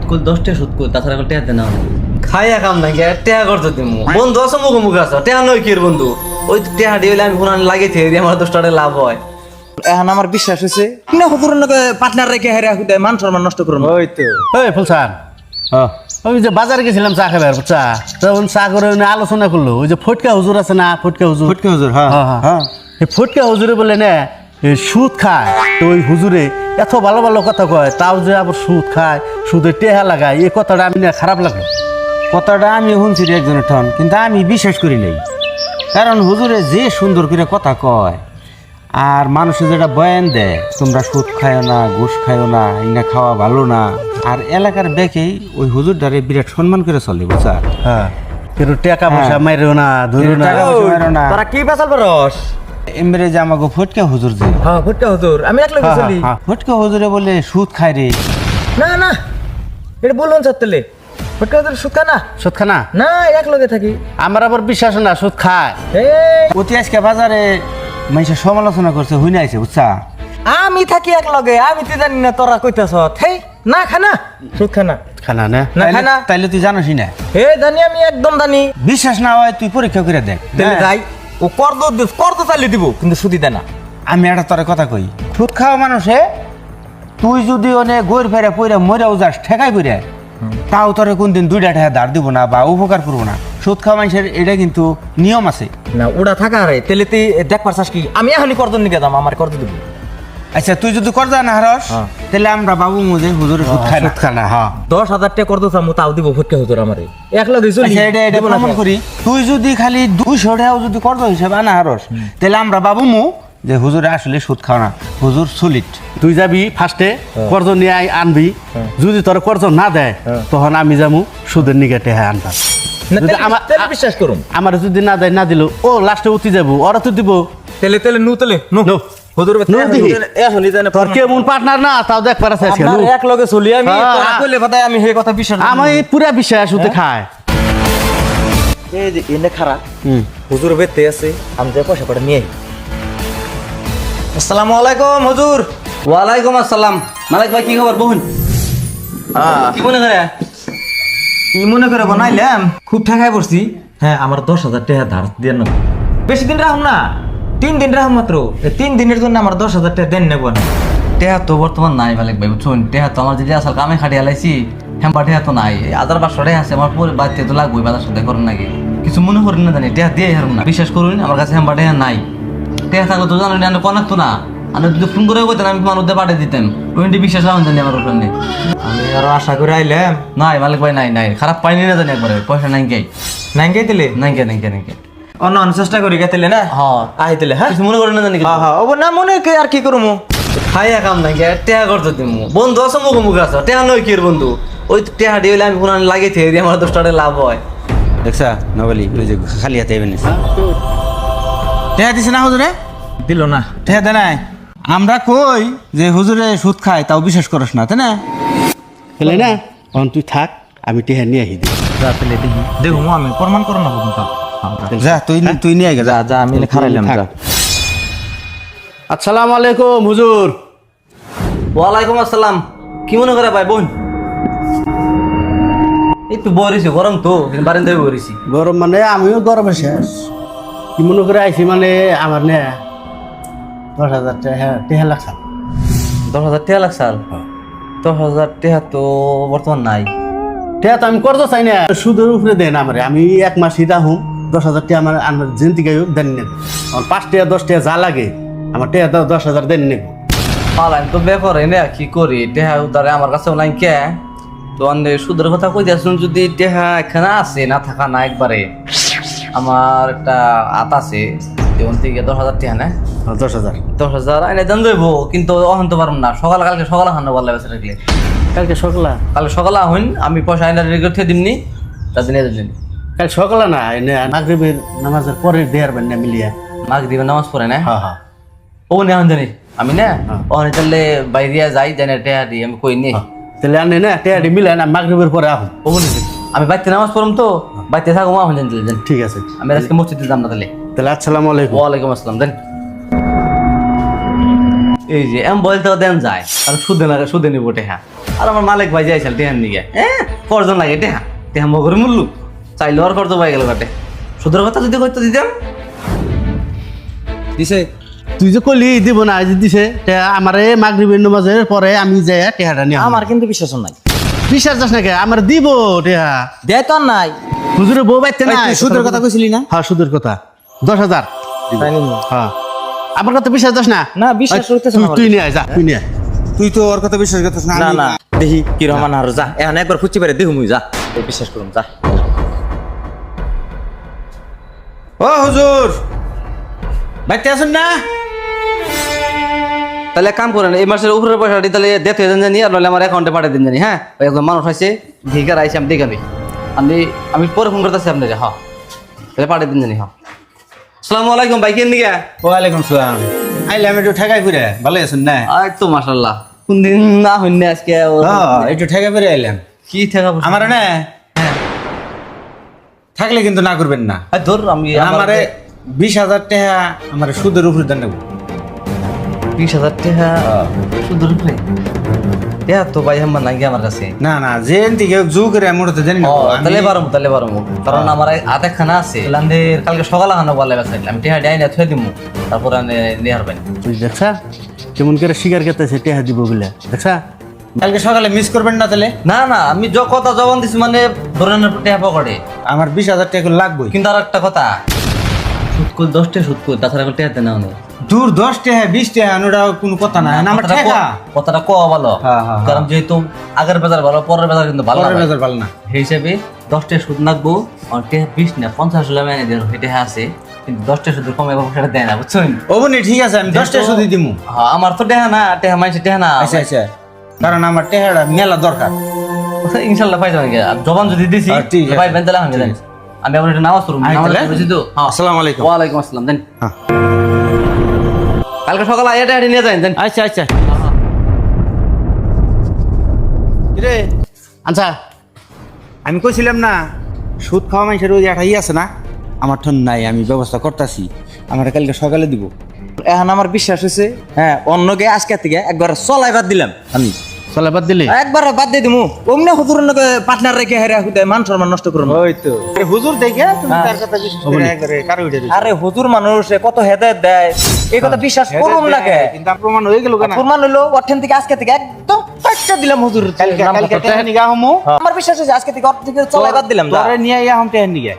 কর 10 টাকা সুদ কর তাছাড়া কোনো টাকা দেন না খাইয়া কাম নাই টাকা করতে দিমু বন্ধু আছে মুখ মুখ আছে টাকা নয় কি বন্ধু ওই টাকা দিলে আমি ফোন লাগিয়ে থেকে আমার 10 টাকা লাভ হয় এখন আমার বিশ্বাস হয়েছে না হুজুরের লগে পার্টনার রেখে হেরে হুদায় মান সম্মান নষ্ট করুন ওই তো ওই ফুলসান ওই যে বাজারে গেছিলাম চা খাবার চা তখন চা করে আলোচনা করলো ওই যে ফটকা হুজুর আছে না ফটকা হুজুর হ্যাঁ হ্যাঁ এই ফটকা হুজুরে বলে না সুদ খায় তো ওই হুজুরে এত ভালো ভালো কথা কয় তাও যে আবার সুদ খায় সুদের টেহা লাগায় এই কথাটা আমি না খারাপ লাগলো কথাটা আমি শুনছি একজনের ঠন কিন্তু আমি বিশ্বাস করি নাই কারণ হুজুরে যে সুন্দর করে কথা কয় আর মানুষের যেটা বয়ান দেয় তোমরা সুদ খায়ও না ঘুষ খায়ও না ইনা খাওয়া ভালো না আর এলাকার বেকেই ওই হুজুরটারে বিরাট সম্মান করে চলে বুঝা হ্যাঁ কিন্তু টাকা পয়সা মাইরো না ধরো না তারা কি বেচাল রস এমরে যে আমাকে ফটকা হুজুর যে হ্যাঁ ফটকা হুজুর আমি একলা গেছিলি ফটকা হুজুরে বলে সুদ খায় রে না না এটা বলুন চাতলে ফটকা হুজুর সুদ খায় না সুদ খানা না এক লগে থাকি আমার আবার বিশ্বাস না সুদ খায় অতি আজকে বাজারে মানুষের সমালোচনা করছে হই নাইছে বুঝছা আমি থাকি এক লগে আমি তো জানি না তোরা কইতাছ হেই না খানা সুদ খানা খানা না না খানা তাইলে তুই জানোসই না হে জানি আমি একদম জানি বিশ্বাস না হয় তুই পরীক্ষা করে দেখ তাহলে যাই ও কর্দ চালিয়ে দিব কিন্তু সুদি দেয় না আমি একটা তোর কথা কই সুদ খাওয়া মানুষে তুই যদি ওনে গৈর ফেরে পইরা মরেও যাস ঠেকাই পইরা তাও তোরে কোনদিন 2টা টাকা ধার দিব না বা উপকার করবো না সুদ খাওয়া মানুষের এটা কিন্তু নিয়ম আছে না ওটা থাকা রে তেলে তুই দেখ পারছাস কি আমি এখনই কর্দ নিয়ে দাম আমার কর্দ দিব আচ্ছা তুই যদি কর্দ না হারস তাহলে আমরা বাবু মুজে হুজুর সুদ খানা হ্যাঁ 10,000 টাকা কর্দ চামু তাও দিব ফটকা হুজুর আমারে একলা দিছ এটা প্রমাণ করি তুই যদি খালি 200 টাকা যদি কর্দ হিসাবে আনা হারস তাহলে আমরা বাবু মু যে হুজুরে আসলে সুদ খাও না হুজুর সলিড তুই যাবি ফার্স্টে কর্জ নিয়ে আনবি যদি তোর কর্জ না দেয় তখন আমি যাবো সুদের নিকে টেহা আনতাম বিশ্বাস করুন আমার যদি না দেয় না দিল ও লাস্টে উঠি যাবো ওরা তো দিব তেলে তেলে নু তেলে নু হুজুর এখনই জানে তোর কেমন পার্টনার না তাও দেখ পারাছে আজকে এক লগে চলি আমি কইলে কথা আমি হে কথা বিশ্বাস আমি পুরা বিশ্বাস শুতে খায় এই যে এনে খারাপ হুজুর বেতে আছে আমি যে পয়সা পড়ে নিয়ে আসসালামু আলাইকুম হুজুর ওয়ালাইকুম আসসালাম মালিক ভাই কি খবর বহুন কি মনে করে কি মনে করে বানাইলাম খুব ঠেকায় পড়ছি হ্যাঁ আমার 10,000 টাকা ধার দেন না বেশি দিন রাখুন না 3 দিন রাখুন মাত্র 3 দিনের জন্য আমার 10,000 টাকা দেন নেব না টেহা তো বর্তমান নাই মালিক ভাই বুঝুন টেহা তো আমার যদি আসল কামে খাটিয়ে লাইছি হেম্পা টেহা তো নাই 1,500 টাকা আছে আমার পুরো বাড়িতে তো লাগবে বাজার সাথে করেন নাকি কিছু মনে করেন না জানি টেহা দিয়ে হারুন না বিশ্বাস করুন আমার কাছে হেম্পা টেহা নাই টেহা থাকলে তো জানেন আমি কোন তো না আমি যদি ফোন করে কইতেন আমি মানুষদের পাঠিয়ে দিতাম ওইটি বিশ্বাস রাখুন জানি আমার উপর আমি আরো আশা করে আইলাম নাই মালিক ভাই নাই নাই খারাপ পাইনি না জানি একবারে পয়সা নাই কে দিলে নাই কে অন্য চেষ্টা করি গেতেলে না হ্যাঁ আইতেলে হ্যাঁ কিছু মনে করেন না জানি হ্যাঁ হ্যাঁ ও না মনে কে আর কি করবো খাইয়া কাম নাই টেহা করতে দিমু বন্ধু আছে মুখ মুখ আছে টেহা নয় কি বন্ধু ওই টেহা দিয়ে আমি ফোন লাগিয়ে থেকে আমার 10 টাকা লাভ হয় দেখছা নবলি ওই যে খালি হাতে এবেন টেহা দিছে না হুজুরে দিল না টেহা দে নাই আমরা কই যে হুজুরে সুদ খায় তাও বিশ্বাস করস না তাই না খেলে না তখন তুই থাক আমি টেহা নিয়ে আহি দিই যা পেলে দেখি দেখো আমি প্রমাণ করো না বন্ধু যা তুই নিয়ে আগে যা আমি খারাইলাম যা আসসালামু আলাইকুম হুজুর ওয়ালাইকুম আসসালাম কি মনে করে ভাই বোন একটু বরিছি গরম তো বারান্দায় বরিছি গরম মানে আমিও গরমে শেষ কি মনে করে আইছি মানে আমার নে 10,000 টাকা টেহা লাগছে 10,000 টাকা লাগছাল 10,000 টাকা তো বর্তমান নাই টেহা তো আমি করতে চাই না সুদের উপরে দেন আমারে আমি 1 মাস হিটা হুম 10,000 টাকা আমার জেন্তি গাই দেন নেব আমার 5 টাকা 10 টাকা যা লাগে আমার টেহা 10,000 দেন নেব পালাম তো ব্যাপার এনে কি করি টেহা উদারে আমার কাছেও নাই কে তো অন্য সুদের কথা কই যাচ্ছেন যদি টেহা এখানে আছে না থাকা না একবারে আমার একটা আত আছে যেমন থেকে 10,000 টাকা না 10,000 আইনে জান যাইব কিন্তু অহন তো পারম না কালকে সকালে খানো বললে বেঁচে রাখলে কালকে সকালে হইন আমি পয়সা আইনা রেডি করে দিমনি তার দিনে দিন কাল সকালে না এনে মাগরিবের নামাজের পরে দেয়ার বান্না মিলিয়া মাগরিবের নামাজ পড়ে না হ্যাঁ হ্যাঁ ও নে হন জানি আমি না ওখানে তাহলে বাইরে যাই জানে টেহা দি আমি কই নি তাহলে আনে না টেয়ারি মিলে না মাগরিবের পরে আহ ও বলেছি আমি বাইতে নামাজ পড়ম তো বাইতে থাকো এখন জানি ঠিক আছে আমি আজকে মসজিদে যাম না তাহলে আসসালামু আলাইকুম ওয়ালাইকুম আসসালাম দেন এই যে এম বলতে দেন যায় আর সুদে নিব টেহা আর আমার মালিক ভাই যাইছিল টেহার নিগে পরজন লাগে টেহা টেহা মগর মূল্য চাইলে আর করতে পাই গেল কাটে সুদের কথা যদি কইতো দিতাম দিছে তুই যে কলি দিব না আজ দিছে তে আমারে মাগরিবের নামাজের পরে আমি যাই টেহাটা নিয়ে আমার কিন্তু বিশ্বাস নাই বিশ্বাস যাস নাকি আমার দিব টেহা দে তো আর নাই হুজুরে বউ বাইতে না তুই সুদের কথা কইছিলি না হ্যাঁ সুদের কথা 10,000 তাই নি? হ্যাঁ আমার কথা বিশ্বাস যাস না না, বিশ্বাস করতেছে না আমার। তুই নিয়ে আয় যা তুই নিয়ে আয়। তুই তো ওর কথা বিশ্বাস করতেছ না না দেখি কি রহমান আর যা এখন একবার ফুচি পারে দেখু মুই যা এই বিশ্বাস করুম যা ও হুজুর বাইতে আসুন না তাহলে এক কাম করেন এই মাসের উপরের পয়সাটি তাহলে দেখতে দেন জানি আর নাহলে আমার অ্যাকাউন্টে পাঠিয়ে দেন জানি হ্যাঁ ওই একজন মানুষ আছে ভিকার আইসি আমি দেখে আমি পরে ফোন করতেছি আপনার হ্যাঁ তাহলে পাঠিয়ে দিন জানি হ্যাঁ আসসালামু আলাইকুম ভাই কেন নিগা ওয়ালাইকুম সালাম আইলাম একটু ঠেকাই ফিরে ভালো আছেন না আর তো মাশাআল্লাহ কোন দিন না হইনি আজকে একটু ঠেকাই ফিরে আইলাম কি টাকা পয়সা আমার না থাকলে কিন্তু না করবেন না ধর আমি আমারে 20,000 টাকা আমার সুদের উপরে দেন নেব 20,000 টাকা সুদের উপরে টাকা তো ভাই আমার নাই আমার কাছে না না জেন থেকে জু করে মুড়তে জানি না তাহলে পারবো কারণ আমার হাতে খানা আছে লান্দের কালকে সকালে খানা বলে বেসাইলাম আমি টেহা ডাইনা থুয়ে দিমু তারপর আমি নেহার পাই তুই দেখছা কেমন করে শিকার করতেছে টেহা দিব বলে দেখছা কালকে সকালে মিস করবেন না তাহলে না না আমি কথা জবান দিছি মানে ধরেন টেহা পকেটে আমার 20,000 টাকা লাগবে কিন্তু আর একটা কথা সুদ করে 10টা সুদ করে তাছাড়া কোনো টেহাতে না অনেক দূর 10 টাকা 20 টাকা ওটা কোনো কথা না আমার টাকা কথাটা ভালো হ্যাঁ। কারণ যেহেতু আগের বাজার ভালো পরের বাজার কিন্তু ভালো পরের না। বাজার ভালো না সেই হিসাবে 10টা সুদ নাকবো আর টেহা 20 না 50 হলে মেনে দেন টেহা আছে কিন্তু 10টা সুদ কমে সেটা দেয় না বুঝছেন ওবনি ঠিক আছে আমি 10 টাকা সুদি দিমু হ্যাঁ আমার তো টেহা না টেহা মাইছে টেহা না আচ্ছা আচ্ছা কারণ আমার টাকাটা মেলা দরকার ইনশাআল্লাহ পাই যাবেন জবান যদি দিছি ঠিক আছে। ভাই বেন তাহলে আমি জানি আমি আবার একটা নামাজ পড়ব আই নামাজ তাহলে? পড়ছি তো হ্যাঁ আসসালামু আলাইকুম ওয়া আলাইকুম আসসালাম দেন হ্যাঁ। কালকে সকালে আইটা নিয়ে যান দেন আচ্ছা আচ্ছা রে আচ্ছা আমি কইছিলাম না সুদ খাওয়া মানুষের ওই একটা আছে না আমার ঠন নাই আমি ব্যবস্থা করতেছি আমার কালকে সকালে দিব এখন আমার বিশ্বাস হয়েছে হ্যাঁ অন্যকে আজকে থেকে একবার চলাই বাদ দিলাম আমি চলে বাদ দিলি একবার বাদ দিয়ে দিমু অমনে হুজুর নকে পার্টনার রেখে হেরা হুদে মান সম্মান নষ্ট করুন ওই তো হুজুর দেখে তুমি তার কথা বিশ্বাস করে একবারে কারো উঠে আরে হুজুর মানুষ কত হেদায়েত দেয় এই কথা বিশ্বাস করুম লাগে কিন্তু প্রমাণ হয়ে গেল কেন প্রমাণ হলো ওঠেন থেকে আজকে থেকে একদম পাঁচটা দিলাম হুজুর কালকে টাকা নিগা হমু আমার বিশ্বাস আছে আজকে থেকে ওর থেকে চলাই বাদ দিলাম তোরে নিয়ে আইয়া হম টাকা নিগা